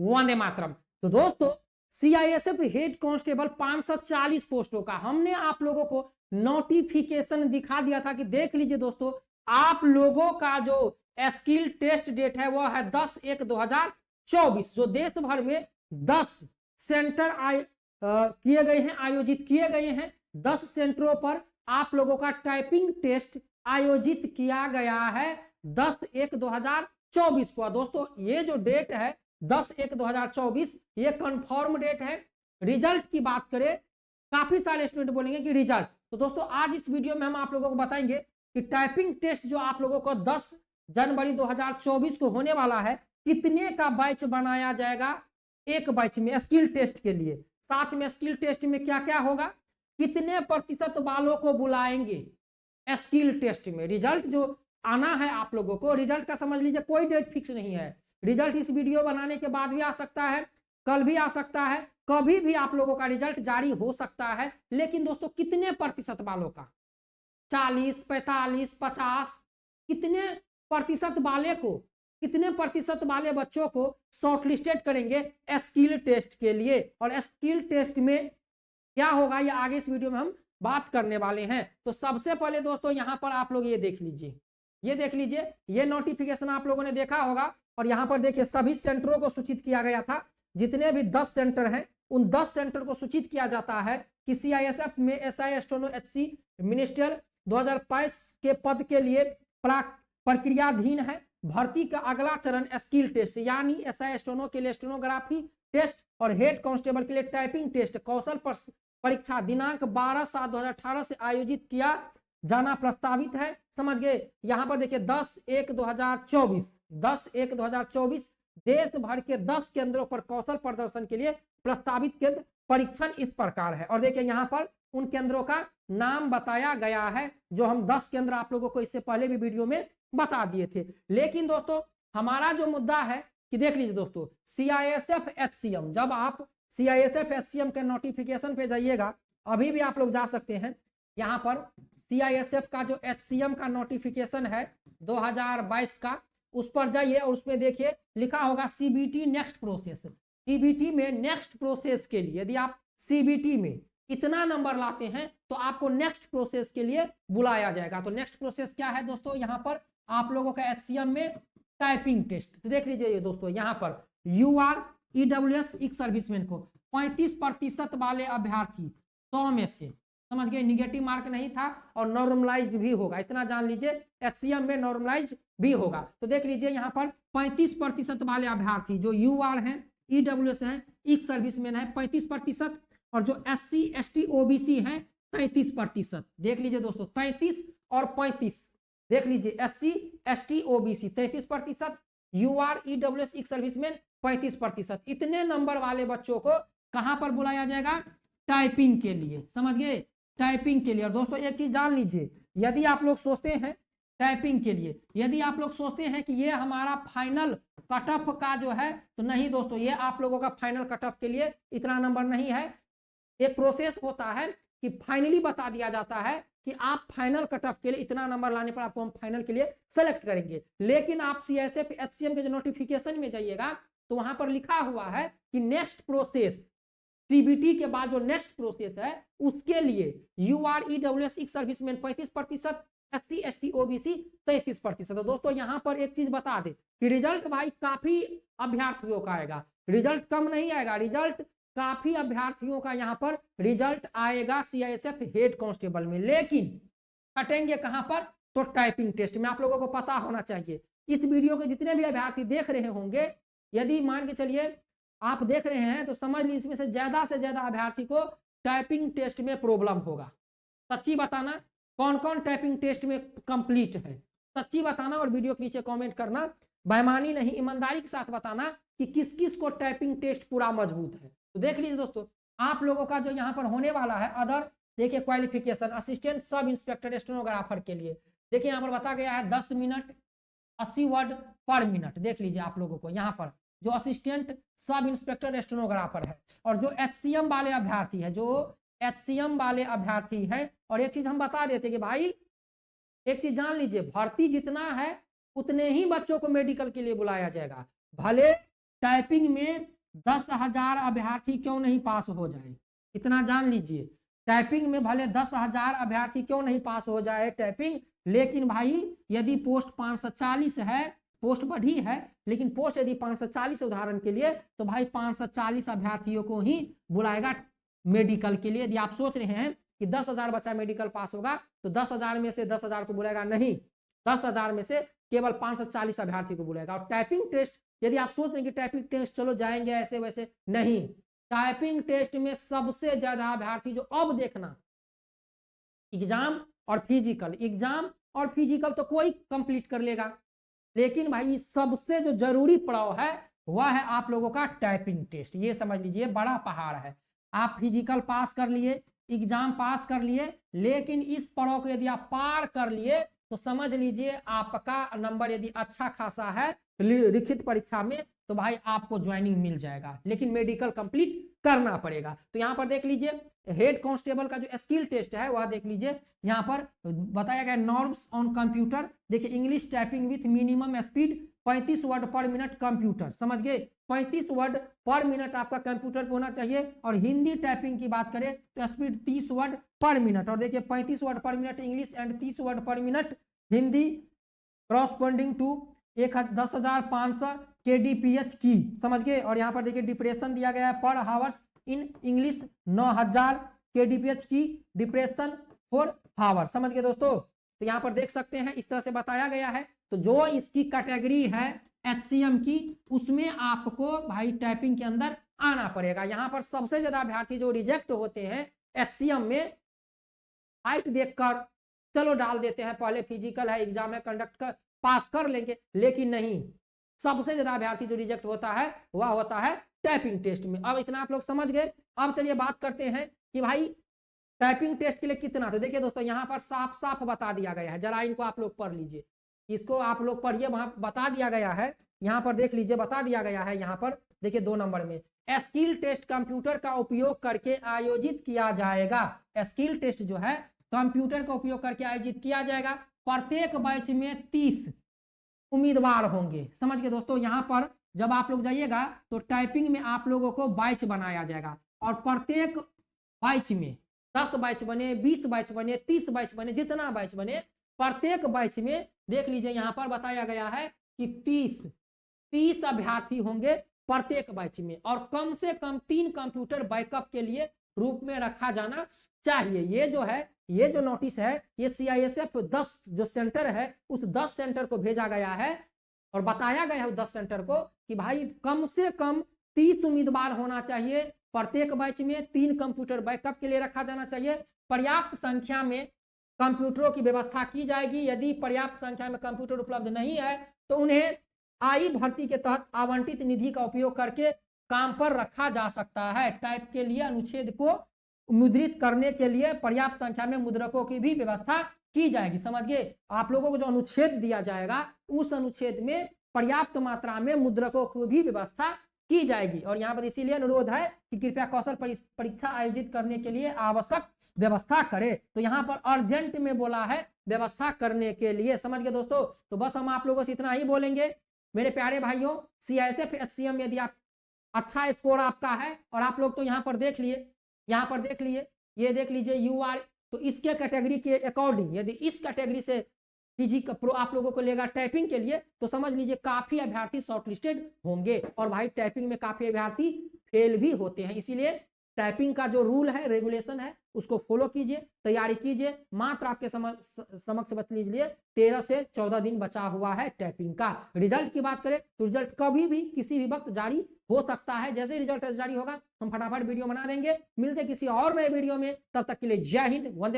वंदे मातरम। तो दोस्तों CISF head constable 540 पोस्टों का हमने आप लोगों को नोटिफिकेशन दिखा दिया था कि देख लीजिए दोस्तों, आप लोगों का जो स्किल टेस्ट डेट है वह है 10/1/2024। जो देश भर में 10 सेंटर किए गए हैं, आयोजित किए गए हैं। 10 सेंटरों पर आप लोगों का टाइपिंग टेस्ट आयोजित किया गया है 10/1/2024 को। दोस्तों ये जो डेट है 10/1/2024 ये कंफर्म डेट है। रिजल्ट की बात करें, काफी सारे स्टूडेंट बोलेंगे कि रिजल्ट, तो दोस्तों आज इस वीडियो में हम आप लोगों को बताएंगे कि टाइपिंग टेस्ट जो आप लोगों को 10 जनवरी 2024 को होने वाला है, कितने का बैच बनाया जाएगा एक बैच में स्किल टेस्ट के लिए। साथ में स्किल टेस्ट में क्या क्या होगा, कितने प्रतिशत वालों को बुलाएंगे स्किल टेस्ट में। रिजल्ट जो आना है आप लोगों को, रिजल्ट का समझ लीजिए कोई डेट फिक्स नहीं है। रिजल्ट इस वीडियो बनाने के बाद भी आ सकता है, कल भी आ सकता है, कभी भी आप लोगों का रिजल्ट जारी हो सकता है। लेकिन दोस्तों कितने प्रतिशत वालों का, 40, 45, 50, कितने प्रतिशत वाले को, कितने प्रतिशत वाले बच्चों को शॉर्टलिस्टेड करेंगे स्किल टेस्ट के लिए। और स्किल टेस्ट में क्या होगा ये आगे इस वीडियो में हम बात करने वाले हैं। तो सबसे पहले दोस्तों यहां पर आप लोग ये देख लीजिए, ये देख लीजिए, ये नोटिफिकेशन आप लोगों ने देखा होगा। और यहां पर देखिए सभी सेंटरों को सूचित किया गया था। जितने भी 10 सेंटर हैं उन 10 सेंटर को सूचित किया जाता है कि सीआईएसएफ में एसआई स्टेनो एचसी मिनिस्टर 2022 के पद के लिए प्रक्रियाधीन है। भर्ती का अगला चरण स्किल टेस्ट यानी एसआई स्टेनो के लिए स्टेनोग्राफी टेस्ट और हेड कांस्टेबल के लिए टाइपिंग टेस्ट कौशल परीक्षा दिनांक 12/7/2018 से आयोजित किया जाना प्रस्तावित है। समझ गए। यहां पर देखिए 10/1/2024 10/1/2024 देश भर के 10 केंद्रों पर कौशल प्रदर्शन के लिए प्रस्तावित केंद्र परीक्षण इस प्रकार है। और देखिए यहां पर उन केंद्रों का नाम बताया गया है, जो हम 10 केंद्र आप लोगों को इससे पहले भी वीडियो में बता दिए थे। लेकिन दोस्तों हमारा जो मुद्दा है कि देख लीजिए दोस्तों, सीआईएसएफ एचसीएम, जब आप सीआईएसएफ एचसीएम के नोटिफिकेशन पे जाइएगा, अभी भी आप लोग जा सकते हैं। यहाँ पर सीआईएसएफ का जो एचसीएम का नोटिफिकेशन है 2022 का, उस पर जाइए और उसमें देखिए लिखा होगा सीबीटी नेक्स्ट प्रोसेस। सीबीटी में नेक्स्ट प्रोसेस के लिए यदि आप सीबीटी में इतना नंबर लाते हैं तो आपको नेक्स्ट प्रोसेस के लिए बुलाया जाएगा। तो नेक्स्ट प्रोसेस क्या है दोस्तों, यहाँ पर आप लोगों का एचसीएम में टाइपिंग टेस्ट। तो देख लीजिए दोस्तों यहाँ पर यूआर ईडब्ल्यूएस एक्स सर्विसमैन को 35% वाले अभ्यर्थी 100 में से, समझ गए, निगेटिव मार्क नहीं था और नॉर्मलाइज्ड भी होगा, इतना जान लीजिए एचसीएम में नॉर्मलाइज्ड भी होगा। तो देख लीजिए यहाँ पर 35% वाले अभ्यर्थी जो यूआर हैं, ईडब्ल्यूएस हैं, एक्स सर्विसमैन है 35%, और जो एससी एसटी ओबीसी हैं 33%। देख लीजिए दोस्तों 33 और 35, देख लीजिए SC ST OBC 33%, UR EWS ex serviceman 35%। इतने नंबर वाले बच्चों को कहां पर बुलाया जाएगा, टाइपिंग के लिए। समझ गए, टाइपिंग के लिए। और दोस्तों एक चीज जान लीजिए, यदि आप लोग सोचते हैं टाइपिंग के लिए, यदि आप लोग सोचते हैं कि ये हमारा फाइनल कट ऑफ का जो है, तो नहीं दोस्तों, ये आप लोगों का फाइनल कट ऑफ के लिए इतना नंबर नहीं है। एक प्रोसेस होता है कि फाइनली बता दिया जाता है कि आप फाइनल कट ऑफ के लिए इतना नंबर लाने पर आपको हम फाइनल के लिए सेलेक्ट करेंगे। लेकिन आप सीआईएसएफ एचसीएम के जो नोटिफिकेशन में जाइएगा तो वहां पर लिखा हुआ है कि नेक्स्ट प्रोसेस, सीबीटी के बाद जो नेक्स्ट प्रोसेस है उसके लिए UR EWS ex serviceman 35%, SC ST OBC 33%। तो दोस्तों यहां पर एक चीज बता दे कि रिजल्ट भाई काफी अभ्यर्थियों का आएगा, रिजल्ट कम नहीं आएगा, रिजल्ट काफी अभ्यर्थियों का यहाँ पर रिजल्ट आएगा सीआईएसएफ हेड कांस्टेबल में। लेकिन कटेंगे कहां पर, तो टाइपिंग टेस्ट में। आप लोगों को पता होना चाहिए, इस वीडियो के जितने भी अभ्यर्थी देख रहे होंगे, यदि मान के चलिए आप देख रहे हैं तो समझ लीजिए इसमें से ज्यादा अभ्यर्थी को टाइपिंग टेस्ट में प्रॉब्लम होगा। सच्ची बताना कौन कौन टाइपिंग टेस्ट में कंप्लीट है, सच्ची बताना और वीडियो के नीचे कमेंट करना, बेईमानी नहीं ईमानदारी के साथ बताना कि किस किस को टाइपिंग टेस्ट पूरा मजबूत है। तो देख लीजिए दोस्तों आप लोगों का जो यहाँ पर होने वाला है अदर, देखिए qualification assistant sub inspector stenographer के लिए देखिए यहाँ पर बता गया है 10 मिनट 80 वर्ड पर मिनट। देख लीजिए आप लोगों को यहाँ पर जो असिस्टेंट सब इंस्पेक्टर स्टेनोग्राफर है और जो एचसीएम वाले अभ्यर्थी है, जो एचसीएम वाले अभ्यर्थी है। और एक चीज हम बता देते कि भाई एक चीज जान लीजिए, भर्ती जितना है उतने ही बच्चों को मेडिकल के लिए बुलाया जाएगा। भले टाइपिंग में 10,000 अभ्यर्थी क्यों नहीं पास हो जाए, इतना जान लीजिए। टाइपिंग में भले 10,000 अभ्यर्थी क्यों नहीं पास हो जाए टाइपिंग, लेकिन भाई यदि पोस्ट 540 है, पोस्ट बढ़ी है, लेकिन पोस्ट यदि 540 उदाहरण के लिए, तो भाई 540 अभ्यर्थियों को ही बुलाएगा मेडिकल के लिए। यदि आप सोच रहे हैं कि 10,000 बच्चा मेडिकल पास होगा, तो 10,000 में से 10,000 को बुलाएगा नहीं, 10,000 में से केवल 540 अभ्यर्थी को बुलाएगा। और टाइपिंग टेस्ट, यदि आप सोच रहे हैं कि टाइपिंग टेस्ट चलो जाएंगे ऐसे वैसे, नहीं, टाइपिंग टेस्ट में सबसे ज्यादा अभ्यर्थी जो, अब देखना, एग्जाम और फिजिकल, एग्जाम और फिजिकल तो कोई कंप्लीट कर लेगा, लेकिन भाई सबसे जो जरूरी पड़ाव है वह है आप लोगों का टाइपिंग टेस्ट। ये समझ लीजिए बड़ा पहाड़ है। आप फिजिकल पास कर लिए, एग्जाम पास कर लिए, लेकिन इस पड़ाव को यदि आप पार कर लिए तो समझ लीजिए आपका नंबर यदि अच्छा खासा है लिखित परीक्षा में, तो भाई आपको ज्वाइनिंग मिल जाएगा, लेकिन मेडिकल कंप्लीट करना पड़ेगा। तो यहाँ पर देख लीजिए हेड कांस्टेबल का जो स्किल टेस्ट है वह देख लीजिए, यहाँ पर बताया गया नॉर्म्स ऑन कंप्यूटर। देखिए English typing with minimum speed 35 word पर मिनट कंप्यूटर, समझ गए, 35 वर्ड पर मिनट आपका कंप्यूटर पे होना चाहिए। और हिंदी टाइपिंग की बात करें तो स्पीड 30 वर्ड पर मिनट, और देखिए 35 वर्ड पर मिनट इंग्लिश एंड 30 वर्ड पर minute Hindi, corresponding to 10,500 kdph की, समझ गए। और यहाँ पर देखिए डिप्रेशन दिया गया है पर हावर्स इन इंग्लिश 9,000 kdph की डिप्रेशन फॉर हावर, समझ गए दोस्तों। तो यहाँ पर देख सकते हैं इस तरह से बताया गया है। तो जो इसकी कैटेगरी है HCM की, उसमें आपको भाई टाइपिंग के अंदर आना पड़ेगा। यहाँ पर सबसे ज्यादा अभ्यर्थी जो रिजेक्ट होते हैं HCM में, हाइट देखकर चलो डाल देते हैं, पहले फिजिकल है, एग्जाम है, कंडक्ट कर पास कर लेंगे, लेकिन नहीं, सबसे ज्यादा अभ्यर्थी जो रिजेक्ट होता है वह होता है टाइपिंग टेस्ट में। अब इतना आप लोग समझ गए। अब चलिए बात करते हैं कि भाई टाइपिंग टेस्ट के लिए कितना, तो देखिए दोस्तों यहाँ पर साफ साफ बता दिया गया है, जरा इनको आप लोग पढ़ लीजिए, इसको आप लोग पढ़िए, वहां बता दिया गया है, यहाँ पर देख लीजिए बता दिया गया है। यहाँ पर देखिए 2 नंबर में स्किल टेस्ट कंप्यूटर का उपयोग करके आयोजित किया जाएगा। स्किल टेस्ट जो है कंप्यूटर का उपयोग करके आयोजित किया जाएगा। प्रत्येक बैच में 30 उम्मीदवार होंगे, समझ गए दोस्तों। यहाँ पर जब आप लोग जाइएगा तो टाइपिंग में आप लोगों को बैच बनाया जाएगा, और प्रत्येक बैच में 10 बैच बने, 20 बैच बने, 30 बैच बने, जितना बैच बने, प्रत्येक बैच में देख लीजिए यहाँ पर बताया गया है कि 30 अभ्यर्थी होंगे प्रत्येक बैच में, और कम से कम 3 कंप्यूटर बैकअप के लिए रूप में रखा जाना चाहिए। ये जो है, ये जो नोटिस है, ये CISF 10 जो सेंटर है उस 10 सेंटर को भेजा गया है, और बताया गया है 10 सेंटर को कि भाई कम से कम 30 उम्मीदवार होना चाहिए प्रत्येक बैच में, 3 कंप्यूटर बैकअप के लिए रखा जाना चाहिए। पर्याप्त संख्या में कंप्यूटरों की व्यवस्था की जाएगी। यदि पर्याप्त संख्या में कंप्यूटर उपलब्ध नहीं है तो उन्हें आई भर्ती के तहत आवंटित निधि का उपयोग करके काम पर रखा जा सकता है। टाइप के लिए अनुच्छेद को मुद्रित करने के लिए पर्याप्त संख्या में मुद्रकों की भी व्यवस्था की जाएगी, समझ गए। आप लोगों को जो अनुच्छेद दिया जाएगा उस अनुच्छेद में पर्याप्त मात्रा में मुद्रकों की भी व्यवस्था की जाएगी। और यहाँ पर इसीलिए अनुरोध है कि कृपया कौशल परीक्षा आयोजित करने के लिए आवश्यक व्यवस्था करे। तो यहाँ पर अर्जेंट में बोला है व्यवस्था करने के लिए, समझ गए दोस्तों। तो बस हम आप लोगों से इतना ही बोलेंगे मेरे प्यारे भाइयों। CISF HCM यदि आप अच्छा स्कोर आपका है, और आप लोग तो यहाँ पर देख लिए, यहाँ पर देख लिए, ये देख लीजिए UR, तो इसके कैटेगरी के अकॉर्डिंग यदि इस कैटेगरी से फिजिक प्रो आप लोगों को लेगा टाइपिंग के लिए, तो समझ लीजिए काफी अभ्यर्थी शॉर्टलिस्टेड होंगे। और भाई टाइपिंग में काफी अभ्यर्थी फेल भी होते हैं, इसीलिए टाइपिंग का जो रूल है, रेगुलेशन है, उसको फॉलो कीजिए, तैयारी कीजिए। मात्र आपके समक्ष बता लीजिए 13 से 14 दिन बचा हुआ है टाइपिंग का। रिजल्ट की बात करें तो रिजल्ट कभी भी किसी भी वक्त जारी हो सकता है। जैसे रिजल्ट जारी होगा हम फटाफट वीडियो बना देंगे। मिलते किसी और नए वीडियो में, तब तक के लिए जय हिंद, वंदे।